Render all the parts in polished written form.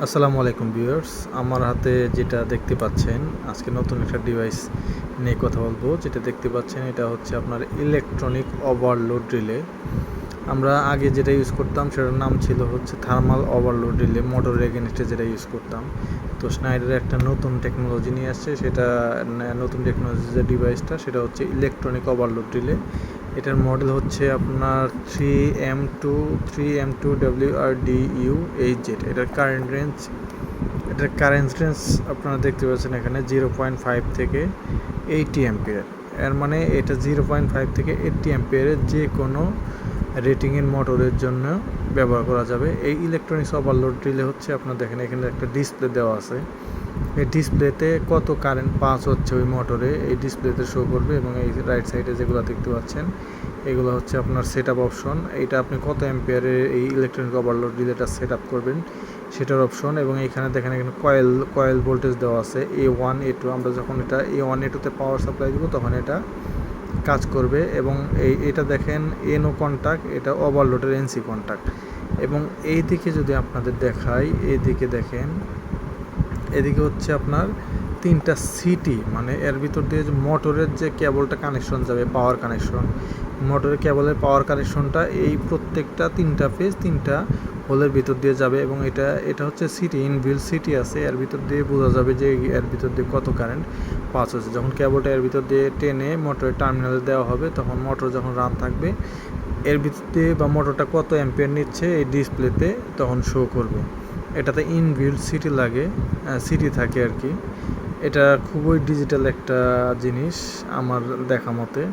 আসসালামু আলাইকুম ভিউয়ার্স, আমার হাতে যেটা দেখতে পাচ্ছেন আজকে নতুন একটা ডিভাইস নিয়ে কথা বলবো। যেটা দেখতে পাচ্ছেন এটা হচ্ছে আপনার ইলেকট্রনিক ওভারলোড রিলে। আমরা আগে যেটা ইউজ করতাম সেটার নাম ছিল হচ্ছে থার্মাল ওভারলোড রিলে, মোটরের এগেনস্টে যেটা ইউজ করতাম। তো স্নাইডার একটা নতুন টেকনোলজি নিয়ে আসছে, সেটা নতুন টেকনোলজি যে ডিভাইসটা সেটা হচ্ছে ইলেকট্রনিক ওভারলোড রিলে। এটার মডেল হচ্ছে আপনার 3M2 WRDU-8Z। এটার কারেন্ট রেঞ্জ আপনারা দেখতে পাচ্ছেন এখানে 0.5 থেকে 80 অ্যাম্পিয়ার। এর মানে এটা 0.5 থেকে 80 অ্যাম্পিয়ারের যে কোনো রেটিংয়ের মোটরের জন্য ব্যবহার করা যাবে। এই ইলেকট্রনিক্স ওভারলোড রিলে হচ্ছে আপনার দেখেন এখানে একটা ডিসপ্লে দেওয়া আছে। এই ডিসপ্লেতে কত কারেন্ট পাস হচ্ছে ওই মোটরে এই ডিসপ্লেতে শো করবে, এবং এই রাইট সাইডে যেগুলো দেখতে পাচ্ছেন এগুলো হচ্ছে আপনার সেট আপ অপশন। এইটা আপনি কত অ্যাম্পিয়ারে এই ইলেকট্রনিক ওভারলোড রিলেটা সেট আপ করবেন সেটার অপশন। এবং এখানে দেখেন এখানে কয়েল ভোল্টেজ দেওয়া আছে A1 A2। আমরা যখন এটা A1 A2তে পাওয়ার সাপ্লাই দিব তখন এটা কাজ করবে। এবং এটা দেখেন NO কন্ট্যাক্ট, এটা ওভারলোডের NC কন্ট্যাক্ট। এবং এই দিকে যদি আপনাদের দেখাই, এইদিকে দেখেন এদিকে হচ্ছে আপনার 3টা সিটি, মানে এর ভিতর দিয়ে যে মোটরের যে কেবলটা কানেকশন যাবে, পাওয়ার কানেকশন, মোটরের কেবলের পাওয়ার কানেকশনটা এই প্রত্যেকটা 3টা ফেজ 3টা হোলের ভিতর দিয়ে যাবে। এবং এটা হচ্ছে সিটি, ইনবিল্ট সিটি আছে, এর ভিতর দিয়ে বোঝা যাবে যে এর ভিতর দিয়ে কত কারেন্ট পাস হচ্ছে। যখন কেবলটা এর ভিতর দিয়ে টেনে মোটরের টার্মিনালে দেওয়া হবে তখন মোটর যখন রান থাকবে এর ভিতর দিয়ে বা মোটরটা কত অ্যাম্পিয়ার নিচ্ছে এই ডিসপ্লেতে তখন শো করবে। এটাতে ইনবিল্ট সিটি থাকে আর কি। এটা খুবই ডিজিটাল একটা জিনিস আমার দেখা মতে,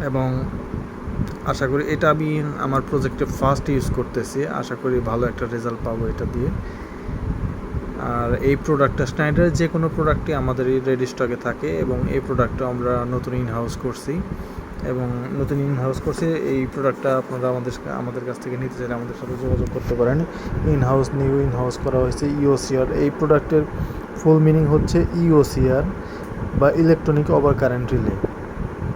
এবং আশা করি এটা আমি আমার প্রজেক্টে ফার্স্ট ইউজ করতেছি। আশা করি ভালো একটা রেজাল্ট পাবো এটা দিয়ে। আর এই প্রোডাক্টটা স্নাইডারের যে কোনো প্রোডাক্টই আমাদের এই রেডি স্টকে থাকে, এবং এই প্রোডাক্টটা আমরা নতুন ইনহাউস করছি। এই প্রোডাক্টটা আপনারা আমাদের কাছ থেকে নিতে চাইলে আমাদের সাথে যোগাযোগ করতে পারেন। ইনহাউস করা হয়েছে ইওসিআর। এই প্রোডাক্টের ফুল মিনিং হচ্ছে ইওসিআর বা ইলেকট্রনিক ওভার কারেন্ট রিলে।